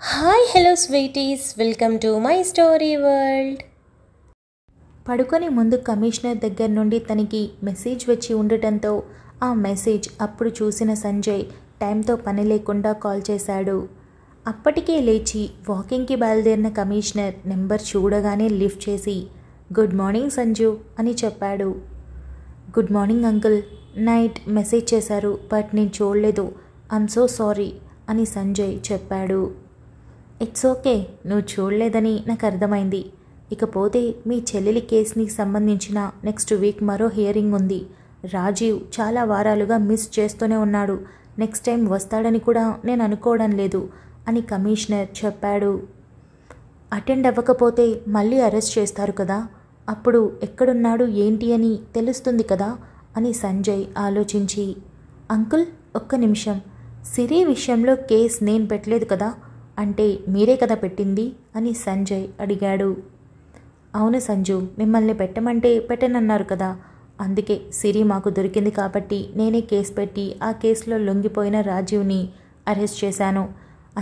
Hi hello sweeties, welcome to my story world. పడుకొని ముందు commissioner దగ్గర నుండి తనకి మెసేజ్ వచ్చి ఉండటంతో ఆ మెసేజ్ అప్పుడు చూసిన సంజయ్ టైంతో పని లేకుండా కాల్ చేశాడు. అప్పటికే లేచి వాకింగ్కి బయలుదేరిన కమిషనర్ నెంబర్ చూడగానే లిఫ్ట్ చేసి గుడ్ మార్నింగ్ సంజు అని చెప్పాడు. Good morning uncle, night message చేశారు బట్ నేను చూడలేదు, ఐఎమ్ సో సారీ అని సంజయ్ చెప్పాడు. ఇట్స్ ఓకే, నువ్వు చూడలేదని నాకు అర్థమైంది. ఇకపోతే మీ చెల్లెలి కేసుని సంబంధించిన నెక్స్ట్ వీక్ మరో హియరింగ్ ఉంది. రాజీవ్ చాలా వారాలుగా మిస్ చేస్తూనే ఉన్నాడు. నెక్స్ట్ టైం వస్తాడని కూడా నేను అనుకోవడం లేదు అని కమిషనర్ చెప్పాడు. అటెండ్ అవ్వకపోతే మళ్ళీ అరెస్ట్ చేస్తారు కదా, అప్పుడు ఎక్కడున్నాడు ఏంటి అని తెలుస్తుంది కదా అని సంజయ్ ఆలోచించి, అంకుల్ ఒక్క నిమిషం, సిరి విషయంలో కేస్ నేను పెట్టలేదు కదా, అంటే మీరే కదా పెట్టింది అని సంజయ్ అడిగాడు. అవును సంజు, మిమ్మల్ని పెట్టమంటే పెట్టనన్నారు కదా, అందుకే సిరి మాకు దొరికింది కాబట్టి నేనే కేసు పెట్టి ఆ కేసులో లొంగిపోయిన రాజీవ్ని అరెస్ట్ చేశాను.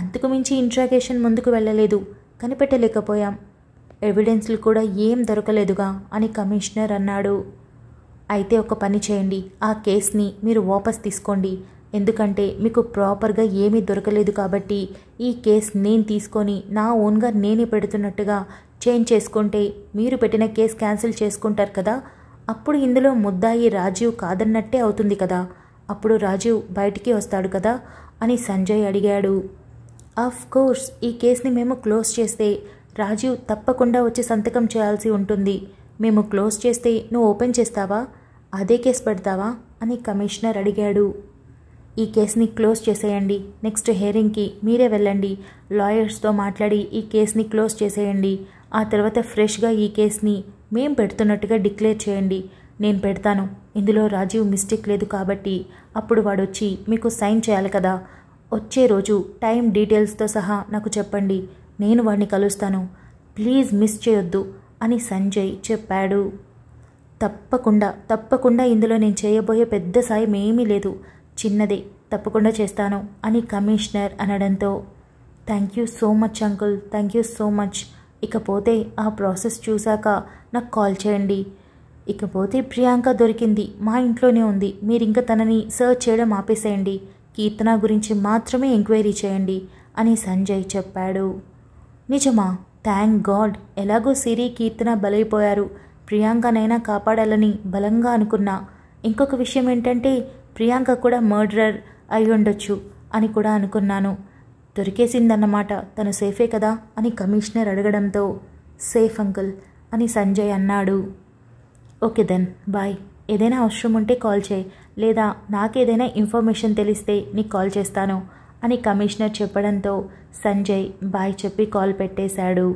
అంతకు మించి ఇంట్రాగేషన్ ముందుకు వెళ్ళలేదు, కనిపెట్టలేకపోయాం, ఎవిడెన్స్లు కూడా ఏం దొరకలేదుగా అని కమిషనర్ అన్నాడు. అయితే ఒక పని చేయండి, ఆ కేసుని మీరు వాపస్ తీసుకోండి. ఎందుకంటే మీకు ప్రాపర్గా ఏమీ దొరకలేదు కాబట్టి ఈ కేసు నేను తీసుకొని నా ఓన్గా నేనే పెడుతున్నట్టుగా చేంజ్ చేసుకుంటే మీరు పెట్టిన కేసు క్యాన్సిల్ చేసుకుంటారు కదా, అప్పుడు ఇందులో ముద్దాయి రాజీవ్ కాదన్నట్టే అవుతుంది కదా, అప్పుడు రాజీవ్ బయటికి వస్తాడు కదా అని సంజయ్ అడిగాడు. ఆఫ్ కోర్స్ ఈ కేసుని మేము క్లోజ్ చేస్తే రాజీవ్ తప్పకుండా వచ్చి సంతకం చేయాల్సి ఉంటుంది. మేము క్లోజ్ చేస్తే నువ్వు ఓపెన్ చేస్తావా, అదే కేసు పెడతావా అని కమిషనర్ అడిగాడు. ఈ కేసుని క్లోజ్ చేసేయండి, నెక్స్ట్ హియరింగ్కి మీరే వెళ్ళండి, లాయర్స్తో మాట్లాడి ఈ కేసుని క్లోజ్ చేసేయండి. ఆ తర్వాత ఫ్రెష్గా ఈ కేసుని మేం పెడుతున్నట్టుగా డిక్లేర్ చేయండి. నేను పెడతాను, ఇందులో రాజీవ్ మిస్టేక్ లేదు కాబట్టి అప్పుడు వాడు వచ్చి మీకు సైన్ చేయాలి కదా, వచ్చే రోజు టైం డీటెయిల్స్తో సహా నాకు చెప్పండి, నేను వాడిని కలుస్తాను, ప్లీజ్ మిస్ చేయొద్దు అని సంజయ్ చెప్పాడు. తప్పకుండా ఇందులో నేను చేయబోయే పెద్ద సాయం ఏమీ లేదు, చిన్నదే, తప్పకుండా చేస్తాను అని కమిషనర్ అనడంతో thank you so much uncle, thank you so much. ఇకపోతే ఆ ప్రాసెస్ చూశాక నాకు కాల్ చేయండి. ఇకపోతే ప్రియాంక దొరికింది, మా ఇంట్లోనే ఉంది, మీరు ఇంకా తనని సర్చ్ చేయడం ఆపేసేయండి, కీర్తన గురించి మాత్రమే ఎంక్వైరీ చేయండి అని సంజయ్ చెప్పాడు. నిజమా? థ్యాంక్ గాడ్, ఎలాగో సిరి కీర్తన బలైపోయారు, ప్రియాంకనైనా కాపాడాలని బలంగా అనుకున్నా. ఇంకొక విషయం ఏంటంటే ప్రియాంక కూడా మర్డరర్ అయి ఉండొచ్చు అని కూడా అనుకున్నాను. దొరికేసిందన్నమాట, తను సేఫే కదా అని కమిషనర్ అడగడంతో సేఫ్ అంకుల్ అని సంజయ్ అన్నాడు. ఓకే దెన్ బాయ్, ఏదైనా అవసరం ఉంటే కాల్ చేయి, లేదా నాకేదైనా ఇన్ఫర్మేషన్ తెలిస్తే నీకు కాల్ చేస్తాను అని కమిషనర్ చెప్పడంతో సంజయ్ బాయ్ చెప్పి కాల్ పెట్టేశాడు.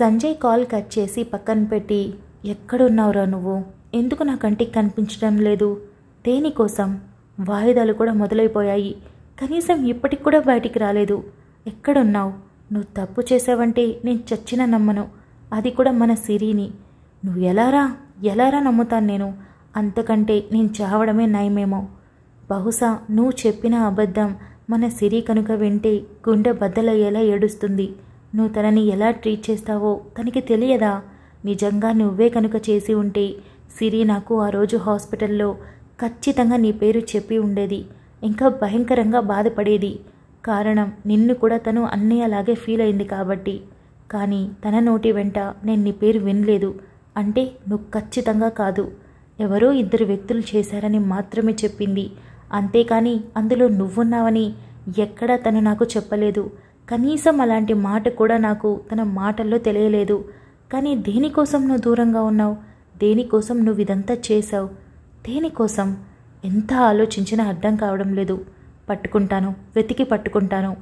సంజయ్ కాల్ కట్ చేసి పక్కన పెట్టి, ఎక్కడున్నావురా నువ్వు, ఎందుకు నా కంటికి కనిపించడం లేదు, దేనికోసం, వాయిదాలు కూడా మొదలైపోయాయి, కనీసం ఇప్పటికి కూడా బయటికి రాలేదు, ఎక్కడున్నావు, నువ్వు తప్పు చేసావంటే నేను చచ్చినా నమ్మను, అది కూడా మన సిరిని, నువ్వు ఎలారా నమ్ముతాను నేను, అంతకంటే నేను చావడమే నయమేమో. బహుశా నువ్వు చెప్పిన అబద్ధం మన సిరి కనుక వింటే గుండె బద్దలయ్యేలా ఏడుస్తుంది, నువ్వు తనని ఎలా ట్రీట్ చేస్తావో తనకి తెలియదా, నిజంగా నువ్వే కనుక చేసి ఉంటే సిరి నాకు ఆ రోజు హాస్పిటల్లో ఖచ్చితంగా నీ పేరు చెప్పి ఉండేది, ఇంకా భయంకరంగా బాధపడేది, కారణం నిన్ను కూడా తను అన్నయ్యలాగే ఫీల్ అయింది కాబట్టి. కానీ తన నోటి వెంట నేను నీ పేరు వినలేదు అంటే నువ్వు ఖచ్చితంగా కాదు, ఎవరో ఇద్దరు వ్యక్తులు చేశారని మాత్రమే చెప్పింది, అంతేకాని అందులో నువ్వున్నావని ఎక్కడా తను నాకు చెప్పలేదు, కనీసం అలాంటి మాట కూడా నాకు తన మాటల్లో తెలియలేదు. కానీ దేనికోసం నువ్వు దూరంగా ఉన్నావు, దేనికోసం నువ్వు ఇదంతా చేశావు, దేనికోసం, ఎంత ఆలోచించినా అర్థం కావడం లేదు. పట్టుకుంటాను, వెతికి పట్టుకుంటాను.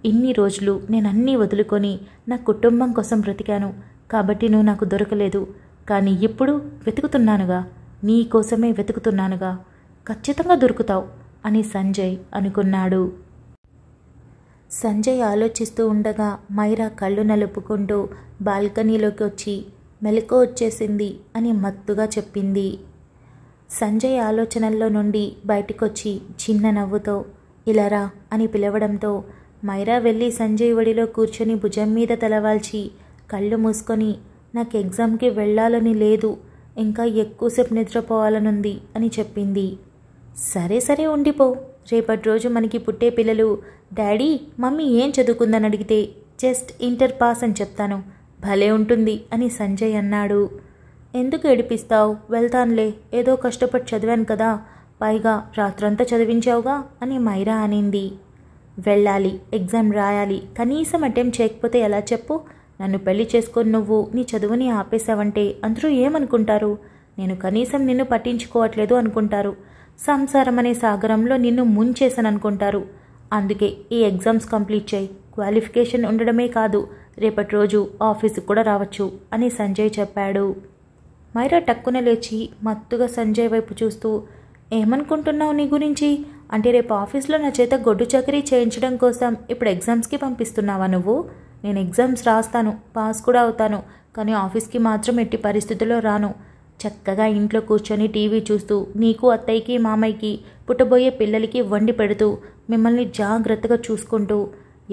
ఇన్ని రోజులు నేను అన్నీ వదులుకొని నా కుటుంబం కోసం బ్రతికాను కాబట్టి నువ్వు నాకు దొరకలేదు, కానీ ఇప్పుడు వెతుకుతున్నానుగా, నీ కోసమే వెతుకుతున్నానుగా, ఖచ్చితంగా దొరుకుతావు అని సంజయ్ అనుకున్నాడు. సంజయ్ ఆలోచిస్తూ ఉండగా మైరా కళ్ళు నలుపుకుంటూ బాల్కనీలోకి వచ్చి మెలకువ వచ్చేసింది అని మత్తుగా చెప్పింది. సంజయ్ ఆలోచనల్లో నుండి బయటికొచ్చి చిన్న నవ్వుతో ఇలా రా అని పిలవడంతో మైరా వెళ్ళి సంజయ్ ఒడిలో కూర్చొని భుజం మీద తలవాల్చి కళ్ళు మూసుకొని నాకు ఎగ్జామ్కి వెళ్ళాలని లేదు, ఇంకా ఎక్కువసేపు నిద్రపోవాలనుంది అని చెప్పింది. సరే సరే ఉండిపో, రేపటి రోజు మనకి పుట్టే పిల్లలు డాడీ మమ్మీ ఏం చదువుకుందని అడిగితే జస్ట్ ఇంటర్ పాస్ అని చెప్తాను, భలే ఉంటుంది అని సంజయ్ అన్నాడు. ఎందుకు ఏడిపిస్తావు, వెళ్తానులే, ఏదో కష్టపడి చదివాను కదా, పైగా రాత్రంతా చదివించావుగా అని మైరా అనింది. వెళ్ళాలి, ఎగ్జామ్ రాయాలి, కనీసం అటెంప్ట్ చేయకపోతే ఎలా చెప్పు? నన్ను పెళ్లి చేసుకొని నువ్వు నీ చదువుని ఆపేశావంటే అందరూ ఏమనుకుంటారు? నేను కనీసం నిన్ను పట్టించుకోవట్లేదు అనుకుంటారు, సంసారం అనే సాగరంలో నిన్ను ముంచేసాననుకుంటారు. అందుకే ఈ ఎగ్జామ్స్ కంప్లీట్ చేయి, క్వాలిఫికేషన్ ఉండడమే కాదు రేపటి రోజు ఆఫీసుకు కూడా రావచ్చు అని సంజయ్ చెప్పాడు. మైరా టక్కున లేచి మత్తుగా సంజయ్ వైపు చూస్తూ, ఏమనుకుంటున్నావు నీ గురించి? అంటే రేపు ఆఫీస్లో నా చేత గొడ్డు చకరీ చేయించడం కోసం ఇప్పుడు ఎగ్జామ్స్కి పంపిస్తున్నావా నువ్వు? నేను ఎగ్జామ్స్ రాస్తాను, పాస్ కూడా అవుతాను, కానీ ఆఫీస్కి మాత్రం ఎట్టి పరిస్థితుల్లో రాను. చక్కగా ఇంట్లో కూర్చొని టీవీ చూస్తూ నీకు అత్తయ్యకి మామయ్యకి పుట్టబోయే పిల్లలకి వండి పెడుతూ మిమ్మల్ని జాగ్రత్తగా చూసుకుంటూ,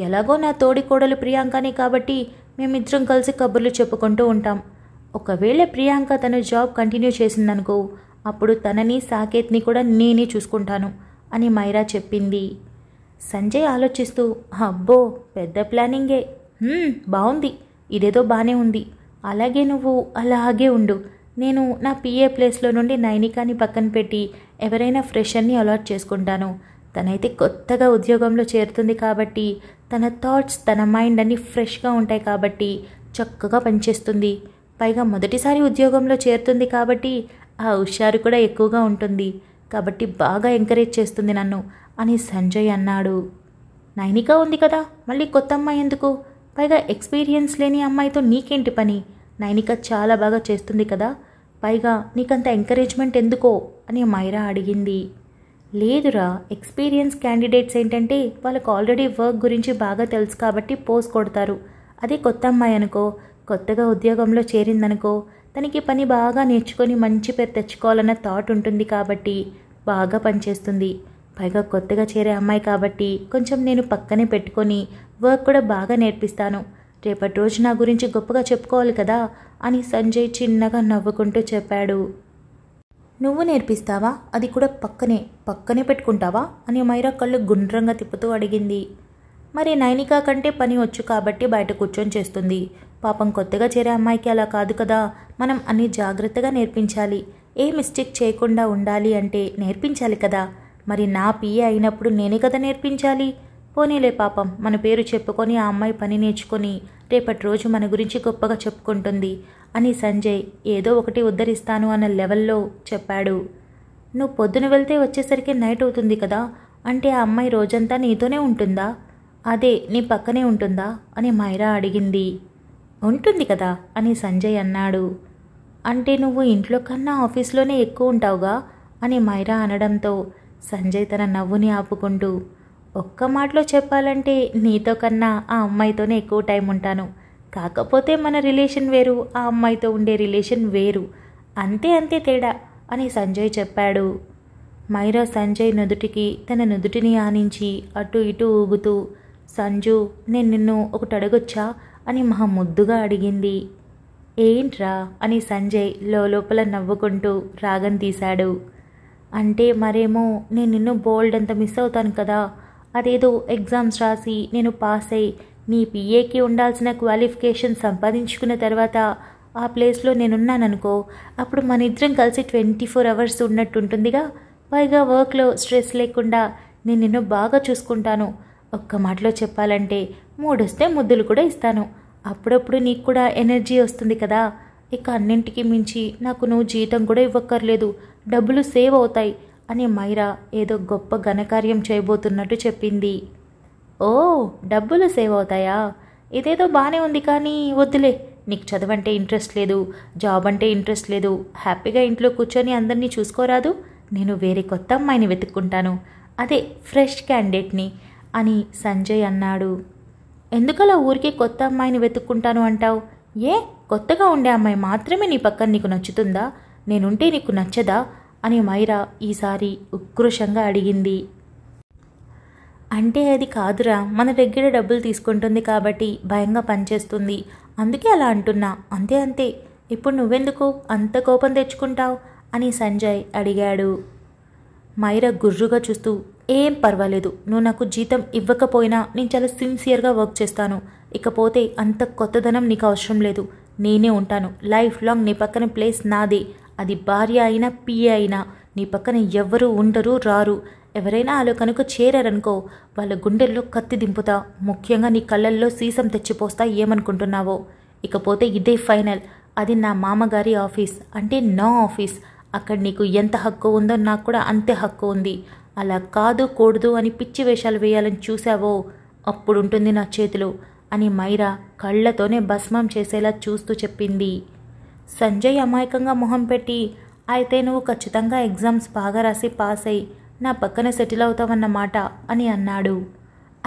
ఎలాగో నా తోడి కోడలు ప్రియాంకని కాబట్టి మేమిద్దరం కలిసి కబుర్లు చెప్పుకుంటూ ఉంటాం. ఒకవేళ ప్రియాంక తన జాబ్ కంటిన్యూ చేసిందనుకో, అప్పుడు తనని సాకేత్ని కూడా నేనే చూసుకుంటాను అని మైరా చెప్పింది. సంజయ్ ఆలోచిస్తూ, అబ్బో పెద్ద ప్లానింగే, బాగుంది, ఇదేదో బాగానే ఉంది, అలాగే నువ్వు అలాగే ఉండు. నేను నా పిఏ ప్లేస్లో నుండి నైనికాని పక్కన పెట్టి ఎవరైనా ఫ్రెషర్ని అలాట్ చేసుకుంటాను. తనైతే కొత్తగా ఉద్యోగంలో చేరుతుంది కాబట్టి తన థాట్స్ తన మైండ్ అన్నీ ఫ్రెష్గా ఉంటాయి కాబట్టి చక్కగా పనిచేస్తుంది. పైగా మొదటిసారి ఉద్యోగంలో చేరుతుంది కాబట్టి ఆ హుషారు కూడా ఎక్కువగా ఉంటుంది, కాబట్టి బాగా ఎంకరేజ్ చేస్తుంది నన్ను అని సంజయ్ అన్నాడు. నైనిక ఉంది కదా, మళ్ళీ కొత్త అమ్మాయి ఎందుకు? పైగా ఎక్స్పీరియన్స్ లేని అమ్మాయితో నీకేంటి పని? నైనిక చాలా బాగా చేస్తుంది కదా, పైగా నీకంత ఎంకరేజ్మెంట్ ఎందుకో అని మైరా అడిగింది. లేదురా, ఎక్స్పీరియన్స్ క్యాండిడేట్స్ ఏంటంటే వాళ్ళకు ఆల్రెడీ వర్క్ గురించి బాగా తెలుసు కాబట్టి పోస్ట్ కొడతారు. అదే కొత్త అమ్మాయి అనుకో, కొత్తగా ఉద్యోగంలో చేరిందనుకో, తనకి పని బాగా నేర్చుకొని మంచి పేరు తెచ్చుకోవాలన్న థాట్ ఉంటుంది కాబట్టి బాగా పనిచేస్తుంది. పైగా కొత్తగా చేరే అమ్మాయి కాబట్టి కొంచెం నేను పక్కనే పెట్టుకొని వర్క్ కూడా బాగా నేర్పిస్తాను. రేపటి రోజు నా గురించి గొప్పగా చెప్పుకోవాలి కదా అని సంజయ్ చిన్నగా నవ్వుకుంటూ చెప్పాడు. నువ్వు నేర్పిస్తావా, అది కూడా పక్కనే పెట్టుకుంటావా అని మైరా కళ్ళు గుండ్రంగా తిప్పుతూ అడిగింది. మరి నైనికా కంటే పని వచ్చు కాబట్టి బయట కూర్చొని చేస్తుంది. పాపం కొత్తగా చేరే అమ్మాయికి అలా కాదు కదా, మనం అన్ని జాగ్రత్తగా నేర్పించాలి. ఏ మిస్టేక్ చేయకుండా ఉండాలి అంటే నేర్పించాలి కదా. మరి నా పిఏ అయినప్పుడు నేనే కదా నేర్పించాలి. పోనీలే పాపం, మన పేరు చెప్పుకొని ఆ అమ్మాయి పని నేర్చుకొని రేపటి రోజు మన గురించి గొప్పగా చెప్పుకుంటుంది అని సంజయ్ ఏదో ఒకటి ఉద్ధరిస్తాను అన్న లెవెల్లో చెప్పాడు. నువ్వు పొద్దున వెళ్తే వచ్చేసరికి నైట్ అవుతుంది కదా, అంటే ఆ అమ్మాయి రోజంతా నీతోనే ఉంటుందా? అదే నీ పక్కనే ఉంటుందా అని మైరా అడిగింది. ఉంటుంది కదా అని సంజయ్ అన్నాడు. అంటే నువ్వు ఇంట్లో కన్నా ఆఫీస్లోనే ఎక్కువ ఉంటావుగా అని మైరా అనడంతో సంజయ్ తన నవ్వుని ఆపుకుంటూ, ఒక్క మాటలో చెప్పాలంటే నీతో కన్నా ఆ అమ్మాయితోనే ఎక్కువ టైం ఉంటాను. కాకపోతే మన రిలేషన్ వేరు, ఆ అమ్మాయితో ఉండే రిలేషన్ వేరు, అంతే తేడా అని సంజయ్ చెప్పాడు. మైరా సంజయ్ నుదుటికి తన నుదుటిని ఆనించి అటు ఇటు ఊగుతూ, సంజు నేను నిన్ను ఒకటి అడగొచ్చా అని మహా ముద్దుగా అడిగింది. ఏంట్రా అని సంజయ్ లోపల నవ్వుకుంటూ రాగం తీశాడు. అంటే మరేమో నేను నిన్ను బోల్డ్ అంత మిస్ అవుతాను కదా, అదేదో ఎగ్జామ్స్ రాసి నేను పాస్ అయ్యి నీ పిఏకి ఉండాల్సిన క్వాలిఫికేషన్ సంపాదించుకున్న తర్వాత ఆ ప్లేస్లో నేనున్నాననుకో, అప్పుడు మన ఇద్దరం కలిసి 24 hours ఉన్నట్టుంటుందిగా. పైగా వర్క్లో స్ట్రెస్ లేకుండా నేను నిన్ను బాగా చూసుకుంటాను. ఒక్క మాటలో చెప్పాలంటే మూడొస్తే ముద్దులు కూడా ఇస్తాను. అప్పుడప్పుడు నీకు కూడా ఎనర్జీ వస్తుంది కదా. ఇక అన్నింటికి మించి నాకు నువ్వు జీతం కూడా ఇవ్వక్కర్లేదు, డబ్బులు సేవ్ అవుతాయి అని మైరా ఏదో గొప్ప ఘనకార్యం చేయబోతున్నట్టు చెప్పింది. ఓ, డబ్బులు సేవ్ అవుతాయా? ఇదేదో బాగానే ఉంది, కానీ వద్దులే. నీకు చదవంటే ఇంట్రెస్ట్ లేదు, జాబ్ అంటే ఇంట్రెస్ట్ లేదు, హ్యాపీగా ఇంట్లో కూర్చొని అందరినీ చూసుకోరాదు. నేను వేరే కొత్త అమ్మాయిని వెతుక్కుంటాను, అదే ఫ్రెష్ క్యాండిడేట్ని అని సంజయ్ అన్నాడు. ఎందుకలా ఊరికే కొత్త అమ్మాయిని వెతుక్కుంటాను అంటావు? ఏ, కొత్తగా ఉండే అమ్మాయి మాత్రమే నీ పక్కన నీకు నచ్చుతుందా? నేనుంటే నీకు నచ్చదా అని మైరా ఈసారి ఉక్రోషంగా అడిగింది. అంటే అది కాదురా, మన దగ్గర డబ్బులు తీసుకుంటుంది కాబట్టి భయంగా పనిచేస్తుంది, అందుకే అలా అంటున్నా, అంతే అంతే. ఇప్పుడు నువ్వెందుకు అంత కోపం తెచ్చుకుంటావు అని సంజయ్ అడిగాడు. మైరా గుర్రుగా చూస్తూ, ఏం పర్వాలేదు, నువ్వు నాకు జీతం ఇవ్వకపోయినా నేను చాలా సిన్సియర్గా వర్క్ చేస్తాను. ఇకపోతే అంత కొత్తదనం నీకు అవసరం లేదు, నేనే ఉంటాను. లైఫ్ లాంగ్ నీ పక్కన ప్లేస్ నాదే. అది భార్య అయినా పిఏ అయినా నీ పక్కన ఎవ్వరూ ఉండరు రారు. ఎవరైనా అలా కనుక చేరారనుకో, వాళ్ళ గుండెల్లో కత్తి దింపుతా, ముఖ్యంగా నీ కళ్ళల్లో సీసం తెచ్చిపోస్తా. ఏమనుకుంటున్నావో? ఇకపోతే ఇదే ఫైనల్. అది నా మామగారి ఆఫీస్, అంటే నా ఆఫీస్. అక్కడ నీకు ఎంత హక్కు ఉందో నాకు కూడా అంతే హక్కు ఉంది. అలా కాదు కూడదు అని పిచ్చి వేషాలు వేయాలని చూసావో అప్పుడుంటుంది నా చేతిలో అని మైరా కళ్ళతోనే భస్మం చేసేలా చూస్తూ చెప్పింది. సంజయ్ అమాయకంగా మొహం పెట్టి, అయితే నువ్వు ఖచ్చితంగా ఎగ్జామ్స్ బాగా రాసి పాస్ అయ్యి నా పక్కన సెటిల్ అవుతావన్నమాట అని అన్నాడు.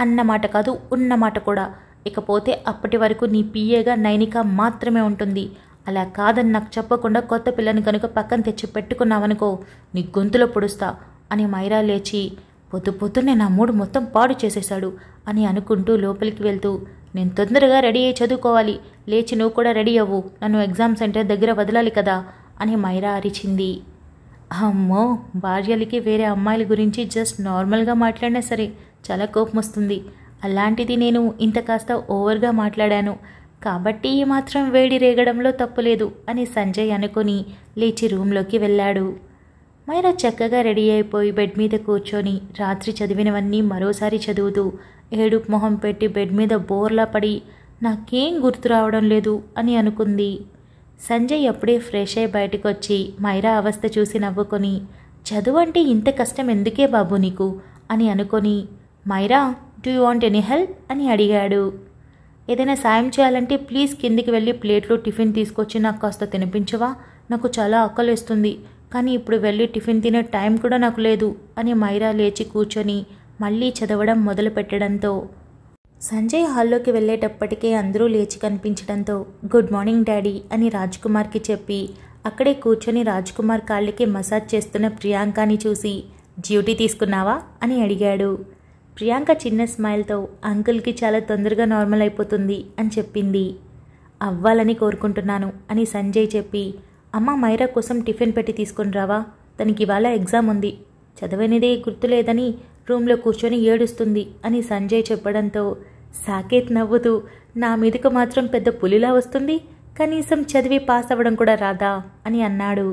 అన్నమాట కాదు, ఉన్నమాట కూడా. ఇకపోతే అప్పటి వరకు నీ పిఏగా నైనిక మాత్రమే ఉంటుంది. అలా కాదని నాకు చెప్పకుండా కొత్త పిల్లని కనుక పక్కన తెచ్చి పెట్టుకున్నావనుకో, నీ గొంతులో పొడుస్తా అని మైరా లేచి, పొద్దున్నే నా మూడు మొత్తం పాడు చేసేశాడు అని అనుకుంటూ లోపలికి వెళ్తూ, నేను తొందరగా రెడీ అయ్యి చదువుకోవాలి, లేచి నువ్వు కూడా రెడీ అవ్వు, నన్ను ఎగ్జామ్ సెంటర్ దగ్గర వదలాలి కదా అని మైరా అరిచింది. అమ్మో, భార్యలకి వేరే అమ్మాయిల గురించి జస్ట్ నార్మల్గా మాట్లాడినా సరే చాలా కోపం వస్తుంది. అలాంటిది నేను ఇంత కాస్త ఓవర్గా మాట్లాడాను కాబట్టి ఈ మాత్రం వేడి రేగడంలో తప్పులేదు అని సంజయ్ అనుకుని లేచి రూమ్లోకి వెళ్ళాడు. మైరా చక్కగా రెడీ అయిపోయి బెడ్ మీద కూర్చొని రాత్రి చదివినవన్నీ మరోసారి చదువుతూ ఏడుపు మొహం పెట్టి బెడ్ మీద బోర్లా పడి నాకేం గుర్తు రావడం లేదు అని అనుకుంది. సంజయ్ అప్పుడే ఫ్రెష్ అయి బయటకు వచ్చి మైరా అవస్థ చూసి నవ్వుకొని, చదువు అంటే ఇంత కష్టం ఎందుకే బాబు నీకు అని అనుకొని, మైరా do you want any help అని అడిగాడు. ఏదైనా సాయం చేయాలంటే ప్లీజ్ కిందికి వెళ్ళి ప్లేట్లో టిఫిన్ తీసుకొచ్చి నాకు కాస్త తినిపించవా, నాకు చాలా ఆకలిస్తుంది, కానీ ఇప్పుడు వెళ్ళి టిఫిన్ తినే టైం కూడా నాకు లేదు అని మైరా లేచి కూర్చొని మళ్ళీ చదవడం మొదలు పెట్టడంతో సంజయ్ హాల్లోకి వెళ్ళేటప్పటికే అందరూ లేచి కనిపించడంతో గుడ్ మార్నింగ్ డాడీ అని రాజ్కుమార్కి చెప్పి అక్కడే కూర్చొని రాజ్కుమార్ కాళ్ళకి మసాజ్ చేస్తున్న ప్రియాంకని చూసి, డ్యూటీ తీసుకున్నావా అని అడిగాడు. ప్రియాంక చిన్న స్మైల్తో అంకుల్కి చాలా తొందరగా నార్మల్ అయిపోతుంది అని చెప్పింది. అవ్వాలని కోరుకుంటున్నాను అని సంజయ్ చెప్పి, అమ్మ మైరా కోసం టిఫిన్ పెట్టి తీసుకొని రావా, తనకి ఇవాళ ఎగ్జామ్ ఉంది, చదవనిదే గుర్తులేదని రూమ్లో కూర్చొని ఏడుస్తుంది అని సంజయ్ చెప్పడంతో సాకేత్ నవ్వుతూ, నా మీదకు మాత్రం పెద్ద పులిలా వస్తుంది, కనీసం చదివి పాస్ అవ్వడం కూడా రాదా అని అన్నాడు.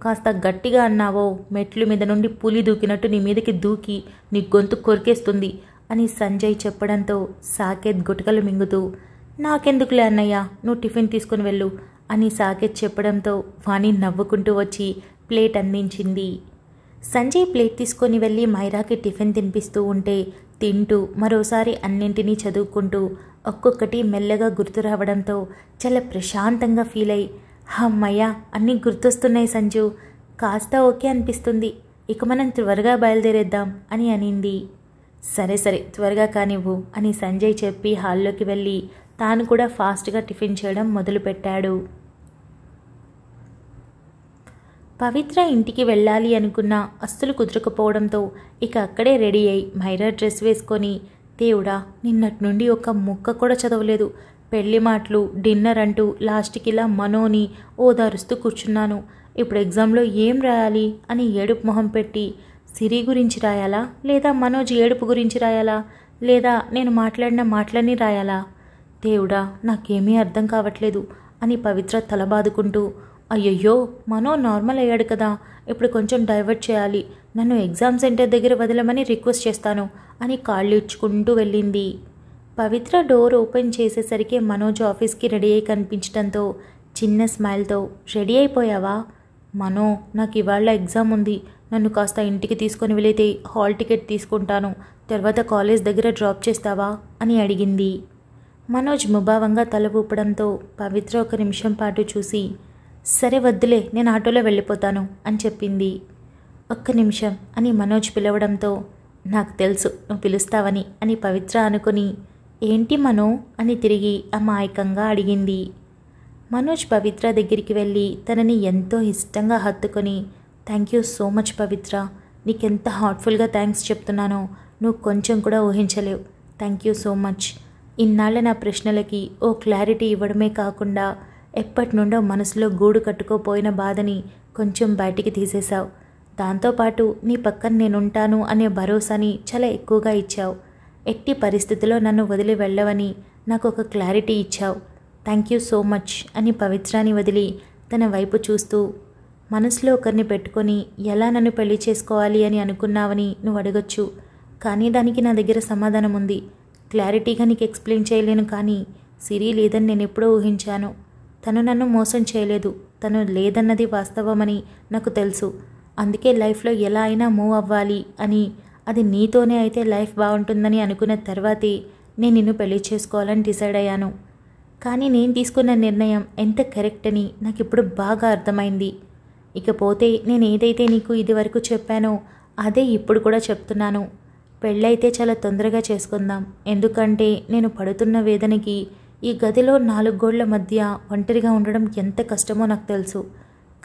కాస్త గట్టిగా అన్నావో మెట్ల మీద నుండి పులి దూకినట్టు నీ మీదకి దూకి నీ గొంతు కొరికేస్తుంది అని సంజయ్ చెప్పడంతో సాకేత్ గుటకలు మింగుతూ, నాకెందుకులే అన్నయ్య, నువ్వు టిఫిన్ తీసుకుని వెళ్ళు అని సాకేత్ చెప్పడంతో వాణి నవ్వుకుంటూ వచ్చి ప్లేట్ అందించింది. సంజయ్ ప్లేట్ తీసుకొని వెళ్ళి మైరాకి టిఫిన్ తినిపిస్తూ ఉంటే తింటూ మరోసారి అన్నింటినీ చదువుకుంటూ ఒక్కొక్కటి మెల్లగా గుర్తు రావడంతో చాలా ప్రశాంతంగా ఫీల్ అయ్యి, అమ్మయ్య అన్నీ గుర్తొస్తున్నాయి సంజు, కాస్త ఓకే అనిపిస్తుంది, ఇక మనం త్వరగా బయలుదేరేద్దాం అని అనింది. సరే సరే త్వరగా కానివ్వు అని సంజయ్ చెప్పి హాల్లోకి వెళ్ళి తాను కూడా ఫాస్ట్గా టిఫిన్ చేయడం మొదలుపెట్టాడు. పవిత్ర ఇంటికి వెళ్ళాలి అనుకున్నా అస్సలు కుదరకపోవడంతో ఇక అక్కడే రెడీ అయి మైరా డ్రెస్ వేసుకొని, దేవుడా నిన్నటి నుండి ఒక ముక్క కూడా చదవలేదు, పెళ్లి మాటలు డిన్నర్ అంటూ లాస్ట్కి ఇలా మనోని ఓదారుస్తూ కూర్చున్నాను, ఇప్పుడు ఎగ్జామ్లో ఏం రాయాలి అని ఏడుపు మొహం పెట్టి, సిరి గురించి రాయాలా లేదా మనోజ్ ఏడుపు గురించి రాయాలా లేదా నేను మాట్లాడిన మాటలన్నీ రాయాలా, దేవుడా నాకేమీ అర్థం కావట్లేదు అని పవిత్ర తల బాదుకుంటూ, అయ్యయ్యో మనో నార్మల్ అయ్యాడు కదా, ఇప్పుడు కొంచెం డైవర్ట్ చేయాలి, నన్ను ఎగ్జామ్ సెంటర్ దగ్గర వదలమని రిక్వెస్ట్ చేస్తాను అని కాళ్ళు ఇచ్చుకుంటూ వెళ్ళింది. పవిత్ర డోర్ ఓపెన్ చేసేసరికి మనోజ్ ఆఫీస్కి రెడీ అయి కనిపించడంతో చిన్న స్మైల్తో, రెడీ అయిపోయావా, మనో నాకు ఇవాళ ఎగ్జామ్ ఉంది, నన్ను కాస్త ఇంటికి తీసుకొని వెళితే హాల్ టికెట్ తీసుకుంటాను, తర్వాత కాలేజ్ దగ్గర డ్రాప్ చేస్తావా అని అడిగింది. మనోజ్ ముభావంగా తల ఊపడంతో పవిత్ర ఒక నిమిషం పాటు చూసి, సరే వద్దులే నేను ఆటోలో వెళ్ళిపోతాను అని చెప్పింది. ఒక్క నిమిషం అని మనోజ్ పిలవడంతో, నాకు తెలుసు నువ్వు పిలుస్తావని అని పవిత్ర అనుకుని, ఏంటి మనో అని తిరిగి అమాయకంగా అడిగింది. మనోజ్ పవిత్ర దగ్గరికి వెళ్ళి తనని ఎంతో ఇష్టంగా హత్తుకొని, thank you so much Pavitra, నీకెంత హార్ట్ఫుల్గా థ్యాంక్స్ చెప్తున్నానో, నువ్వు కొంచెం కూడా ఊహించలేవు. Thank you so much. ఇన్నాళ్ళ నా ప్రశ్నలకి ఓ క్లారిటీ ఇవ్వడమే కాకుండా ఎప్పటి నుండో మనసులో గూడు కట్టుకోపోయిన బాధని కొంచెం బయటికి తీసేశావు. దాంతోపాటు నీ పక్కన నేనుంటాను అనే భరోసాని చాలా ఎక్కువగా ఇచ్చావు. ఎట్టి పరిస్థితిలో నన్ను వదిలి వెళ్ళవని నాకు ఒక క్లారిటీ ఇచ్చావు. థ్యాంక్ యూ సో మచ్ అని పవిత్రాని వదిలి తన వైపు చూస్తూ, మనసులో ఒకరిని పెట్టుకొని ఎలా నన్ను పెళ్లి చేసుకోవాలి అని అనుకున్నావని నువ్వు అడగొచ్చు. కానీ దానికి నా దగ్గర సమాధానం ఉంది. క్లారిటీగా నీకు ఎక్స్ప్లెయిన్ చేయలేను, కానీ సిరి లేదని నేను ఎప్పుడో ఊహించాను. తను నన్ను మోసం చేయలేదు. తను లేదన్నది వాస్తవమని నాకు తెలుసు. అందుకే లైఫ్లో ఎలా అయినా మూవ్ అవ్వాలి అని, అది నీతోనే అయితే లైఫ్ బాగుంటుందని అనుకున్న తర్వాతే నేను నిన్ను పెళ్లి చేసుకోవాలని డిసైడ్ అయ్యాను. కానీ నేను తీసుకున్న నిర్ణయం ఎంత కరెక్ట్ అని నాకు ఇప్పుడు బాగా అర్థమైంది. ఇకపోతే నేను ఏదైతే నీకు ఇదివరకు చెప్పానో అదే ఇప్పుడు కూడా చెప్తున్నాను. పెళ్ళైతే చాలా తొందరగా చేసుకుందాం. ఎందుకంటే నేను పడుతున్న వేదనకి ఈ గదిలో 4 గోళ్ల మధ్య ఒంటరిగా ఉండడం ఎంత కష్టమో నాకు తెలుసు.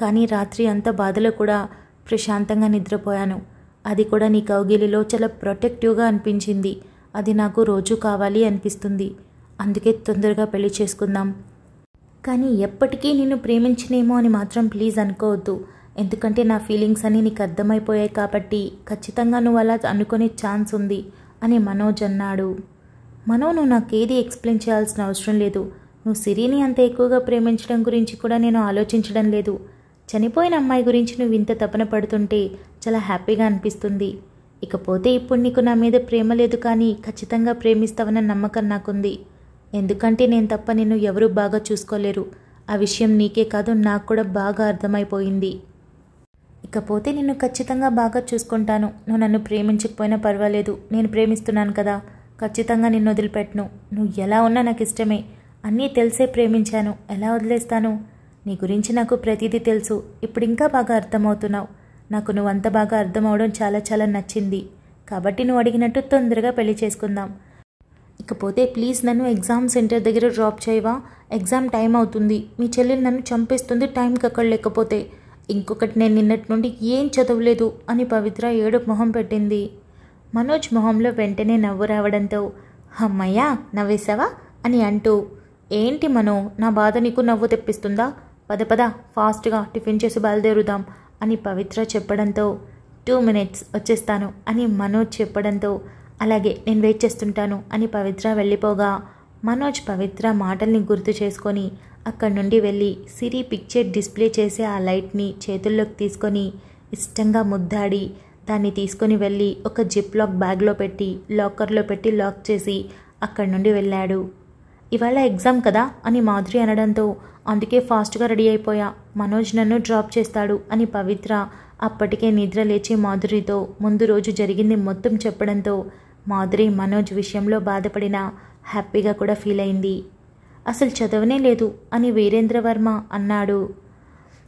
కానీ రాత్రి అంత బాధలో కూడా ప్రశాంతంగా నిద్రపోయాను. అది కూడా నీ కౌగిలిలో చాలా ప్రొటెక్టివ్గా అనిపించింది. అది నాకు రోజు కావాలి అనిపిస్తుంది. అందుకే తొందరగా పెళ్లి చేసుకుందాం. కానీ ఎప్పటికీ నిన్ను ప్రేమించనేమో అని మాత్రం ప్లీజ్ అనుకోవద్దు. ఎందుకంటే నా ఫీలింగ్స్ అన్నీ నీకు అర్థమైపోయాయి కాబట్టి ఖచ్చితంగా నువ్వు అలా అనుకునే ఛాన్స్ ఉంది అని మనోజ్ అన్నాడు. మనో, నువ్వు నాకేది ఎక్స్ప్లెయిన్ చేయాల్సిన అవసరం లేదు. నువ్వు సిరిని అంత ఎక్కువగా ప్రేమించడం గురించి కూడా నేను ఆలోచించడం లేదు. చనిపోయిన అమ్మాయి గురించి నువ్వు ఇంత తపన పడుతుంటే చాలా హ్యాపీగా అనిపిస్తుంది. ఇకపోతే ఇప్పుడు నీకు నా మీద ప్రేమ లేదు, కానీ ఖచ్చితంగా ప్రేమిస్తావన్న నమ్మకం నాకుంది. ఎందుకంటే నేను తప్ప నిన్ను ఎవరూ బాగా చూసుకోలేరు. ఆ విషయం నీకే కాదు, నాకు కూడా బాగా అర్థమైపోయింది. ఇకపోతే నిన్ను ఖచ్చితంగా బాగా చూసుకుంటాను. నువ్వు నన్ను ప్రేమించకపోయినా పర్వాలేదు. నేను ప్రేమిస్తున్నాను కదా, ఖచ్చితంగా నిన్ను వదిలిపెట్టను. నువ్వు ఎలా ఉన్నా నాకు ఇష్టమే. అన్నీ తెలిసే ప్రేమించాను. ఎలా వదిలేస్తాను? నీ గురించి నాకు ప్రతిదీ తెలుసు. ఇప్పుడు ఇంకా బాగా అర్థమవుతున్నావు. నాకు నువ్వు అంత బాగా అర్థమవడం చాలా చాలా నచ్చింది. కాబట్టి నువ్వు అడిగినట్టు తొందరగా పెళ్లి చేసుకుందాం. ఇకపోతే ప్లీజ్ నన్ను ఎగ్జామ్ సెంటర్ దగ్గర డ్రాప్ చేయవా? ఎగ్జామ్ టైం అవుతుంది. మీ చెల్లెలు నన్ను చంపేస్తుంది టైంకి అక్కడ లేకపోతే. ఇంకొకటి, నేను నిన్నటి నుండి ఏం చదవలేదు అని పవిత్ర ఏడుపు మొహం పెట్టింది. మనోజ్ మొహంలో వెంటనే నవ్వు రావడంతో, అమ్మయ్యా నవ్వేశావా అని అంటూ, ఏంటి మనో, నా బాధ నీకు నవ్వు తెప్పిస్తుందా? పద పద ఫాస్ట్గా టిఫిన్ చేసి బయలుదేరుదాం అని పవిత్ర చెప్పడంతో, 2 minutes వచ్చేస్తాను అని మనోజ్ చెప్పడంతో, అలాగే నేను వెయిట్ చేస్తుంటాను అని పవిత్ర వెళ్ళిపోగా, మనోజ్ పవిత్ర మాటల్ని గుర్తు చేసుకొని అక్కడి నుండి వెళ్ళి సిరి పిక్చర్ డిస్ప్లే చేసే ఆ లైట్ని చేతుల్లోకి తీసుకొని ఇష్టంగా ముద్దాడి దాన్ని తీసుకొని వెళ్ళి ఒక జిప్ లాక్ బ్యాగ్లో పెట్టి లాకర్లో పెట్టి లాక్ చేసి అక్కడి నుండి వెళ్ళాడు. ఇవాళ ఎగ్జామ్ కదా అని మాధురి అనడంతో, అందుకే ఫాస్ట్గా రెడీ అయిపోయా. మనోజ్ నన్ను డ్రాప్ చేస్తాడు అని పవిత్ర అప్పటికే నిద్ర లేచి మాధురితో ముందు రోజు జరిగింది మొత్తం చెప్పడంతో, మాధురి మనోజ్ విషయంలో బాధపడినా హ్యాపీగా కూడా ఫీల్ అయింది. అసలు చదవనే లేదు అని వీరేంద్రవర్మ అన్నాడు.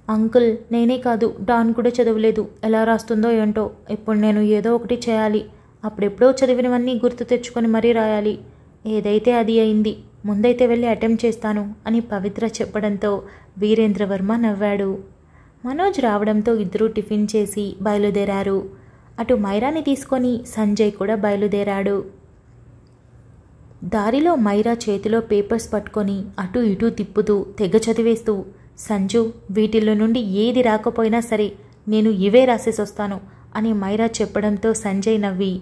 అంకుల్, నేనే కాదు డాన్ కూడా చదవలేదు. ఎలా రాస్తుందో ఏంటో. ఇప్పుడు నేను ఏదో ఒకటి చేయాలి. అప్పుడెప్పుడో చదివినవన్నీ గుర్తు తెచ్చుకొని మరీ రాయాలి. ఏదైతే అది అయింది. ముందైతే వెళ్ళి అటెంప్ట్ చేస్తాను అని పవిత్ర చెప్పడంతో వీరేంద్రవర్మ నవ్వాడు. మనోజ్ రావడంతో ఇద్దరూ టిఫిన్ చేసి బయలుదేరారు. అటు మైరాని తీసుకొని సంజయ్ కూడా బయలుదేరాడు. దారిలో మైరా చేతిలో పేపర్స్ పట్టుకొని అటు ఇటు తిప్పుతూ తెగ చదివేస్తూ, సంజు, వీటిల్లో నుండి ఏది రాకపోయినా సరే నేను ఇవే రాసేసి వస్తాను అని మైరా చెప్పడంతో సంజయ్ నవ్వి,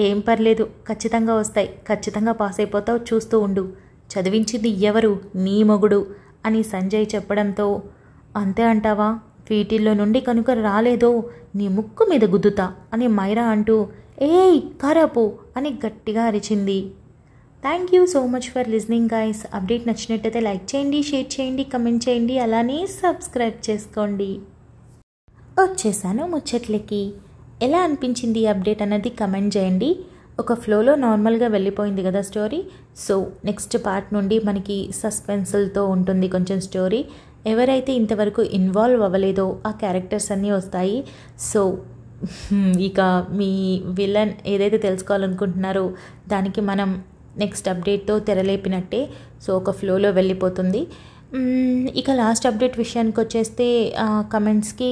ఏం పర్లేదు, ఖచ్చితంగా వస్తాయి, ఖచ్చితంగా పాస్ అయిపోతావు, చూస్తూ ఉండు, చదివించింది ఎవరు? నీ మొగుడు అని సంజయ్ చెప్పడంతో, అంతే అంటావా? వీటిల్లో నుండి కనుక రాలేదో నీ ముక్కు మీద గుద్దుతా అని మైరా అంటూ, ఏయ్ కారాపు అని గట్టిగా అరిచింది. Thank you so much for listening guys. Update నచ్చినట్టయితే లైక్ చేయండి, షేర్ చేయండి, కమెంట్ చేయండి, అలానే సబ్స్క్రైబ్ చేసుకోండి. వచ్చేసాను ముచ్చట్లకి. ఎలా అనిపించింది ఈ అప్డేట్ అన్నది కమెంట్ చేయండి. ఒక ఫ్లోలో నార్మల్గా వెళ్ళిపోయింది కదా స్టోరీ. సో నెక్స్ట్ పార్ట్ నుండి మనకి సస్పెన్స్లతో ఉంటుంది కొంచెం స్టోరీ. ఎవరైతే ఇంతవరకు ఇన్వాల్వ్ అవ్వలేదో ఆ క్యారెక్టర్స్ అన్నీ వస్తాయి. సో ఇక మీ విలన్ ఏదైతే తెలుసుకోవాలనుకుంటున్నారో దానికి మనం నెక్స్ట్ అప్డేట్తో తెరలేపినట్టే. సో ఒక ఫ్లోలో వెళ్ళిపోతుంది. ఇక లాస్ట్ అప్డేట్ విషయానికి వచ్చేస్తే కమెంట్స్కి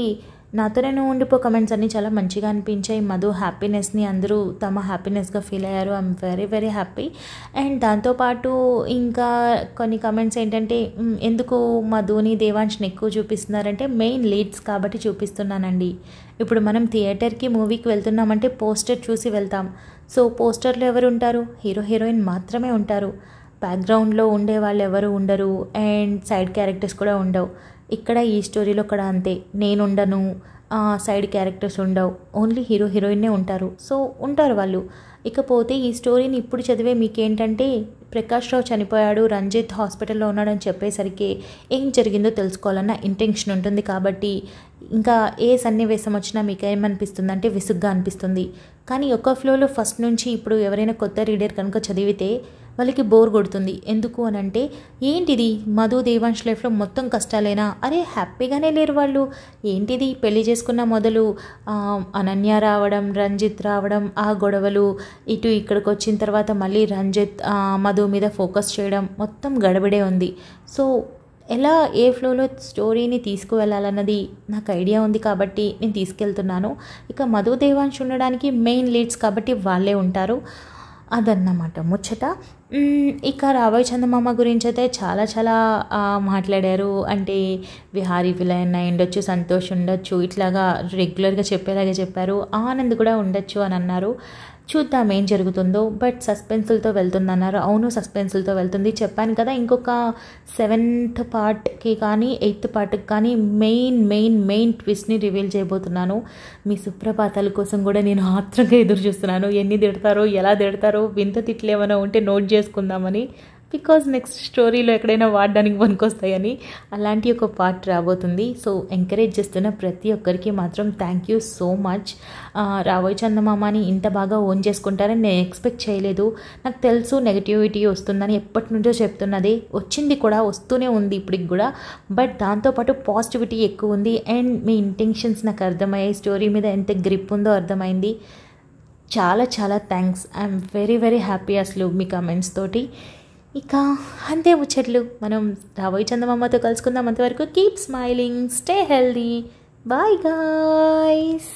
నాతోనే ఉండిపో కమెంట్స్ అన్నీ చాలా మంచిగా అనిపించాయి. మధు హ్యాపీనెస్ని అందరూ తమ హ్యాపీనెస్గా ఫీల్ అయ్యారు. I'm very very happy. And దాంతోపాటు ఇంకా కొన్ని కమెంట్స్ ఏంటంటే ఎందుకు మధుని దేవాంష్ని ఎక్కువ చూపిస్తున్నారంటే మెయిన్ లీడ్స్ కాబట్టి చూపిస్తున్నానండి. ఇప్పుడు మనం థియేటర్కి మూవీకి వెళ్తున్నామంటే పోస్టర్ చూసి వెళ్తాం. సో పోస్టర్లో ఎవరు ఉంటారు? హీరో హీరోయిన్ మాత్రమే ఉంటారు. బ్యాక్గ్రౌండ్లో ఉండే వాళ్ళు ఎవరు ఉండరు. అండ్ సైడ్ క్యారెక్టర్స్ కూడా ఉండవు. ఇక్కడ ఈ స్టోరీలో కూడా అంతే, నేను ఉండను, సైడ్ క్యారెక్టర్స్ ఉండవు, ఓన్లీ హీరో హీరోయిన్నే ఉంటారు. సో ఉంటారు వాళ్ళు. ఇకపోతే ఈ స్టోరీని ఇప్పుడు చదివే మీకేంటంటే ప్రకాష్ రావు చనిపోయాడు, రంజిత్ హాస్పిటల్లో ఉన్నాడని చెప్పేసరికి ఏం జరిగిందో తెలుసుకోవాలన్న ఇంటెన్షన్ ఉంటుంది. కాబట్టి ఇంకా ఏ సన్నివేశం వచ్చినా మీకు ఏమనిపిస్తుంది అంటే విసుగ్గా అనిపిస్తుంది. కానీ ఒక ఫ్లోలో ఫస్ట్ నుంచి ఇప్పుడు ఎవరైనా కొత్త రీడర్ కనుక చదివితే వాళ్ళకి బోర్ కొడుతుంది. ఎందుకు అని అంటే ఏంటిది మధు దేవాంష్ లైఫ్లో మొత్తం కష్టాలేనా? అరే హ్యాపీగానే లేరు వాళ్ళు. ఏంటిది పెళ్లి చేసుకున్న మొదలు అనన్య రావడం, రంజిత్ రావడం, ఆ గొడవలు, ఇటు ఇక్కడికి వచ్చిన తర్వాత మళ్ళీ రంజిత్ మధు మీద ఫోకస్ చేయడం, మొత్తం గడబడే ఉంది. సో ఎలా ఏ ఫ్లోలో స్టోరీని తీసుకువెళ్ళాలన్నది నాకు ఐడియా ఉంది కాబట్టి నేను తీసుకెళ్తున్నాను. ఇక మధు దేవాంష్ ఉండడానికి మెయిన్ లీడ్స్ కాబట్టి వాళ్ళే ఉంటారు. అదన్నమాట ముచ్చట. ఇక రాబోయే చందమామ గురించి అయితే చాలా చాలా మాట్లాడారు. అంటే విహారీ విలన్ అయి ఉండొచ్చు, సంతోష్ ఉండొచ్చు, ఇట్లాగా రెగ్యులర్గా చెప్పేలాగా చెప్పారు. ఆనంద్ కూడా ఉండొచ్చు అని అన్నారు. చూద్దాం ఏం జరుగుతుందో. బట్ సస్పెన్సులతో వెళ్తుందన్నారు. అవును సస్పెన్సులతో వెళ్తుంది, చెప్పాను కదా. ఇంకొక 7th పార్ట్కి కానీ 8th పార్ట్కి కానీ మెయిన్ ట్విస్ట్ని రివీల్ చేయబోతున్నాను. మీ సుప్రభాతాల కోసం కూడా నేను ఆత్రంగా ఎదురు చూస్తున్నాను. ఎన్ని తిడతారో, ఎలా తిడతారో, వింత తిట్లు ఏమైనా ఉంటే నోట్ చేసుకుందామని. బికాజ్ నెక్స్ట్ స్టోరీలో ఎక్కడైనా వాడడానికి పనికొస్తాయని. అలాంటి ఒక పార్ట్ రాబోతుంది. సో ఎంకరేజ్ చేస్తున్న ప్రతి ఒక్కరికి మాత్రం థ్యాంక్ యూ సో మచ్. రాబోయే చందమామని ఇంత బాగా ఓన్ చేసుకుంటారని నేను ఎక్స్పెక్ట్ చేయలేదు. నాకు తెలుసు నెగటివిటీ వస్తుందని, ఎప్పటి నుంచో చెప్తున్నది, వచ్చింది కూడా, వస్తూనే ఉంది ఇప్పటికి కూడా. బట్ దాంతోపాటు పాజిటివిటీ ఎక్కువ ఉంది. అండ్ మీ ఇంటెన్షన్స్ నాకు అర్థమయ్యాయి. స్టోరీ మీద ఎంత గ్రిప్ ఉందో అర్థమైంది. చాలా చాలా thanks. I'm very very happy అసలు మీ కమెంట్స్ తోటి. ఇక అంతే ముచ్చట్లు. మనం రాబోయే చందమామతో కలుసుకుందాం. అంతవరకు keep smiling, stay healthy, bye guys.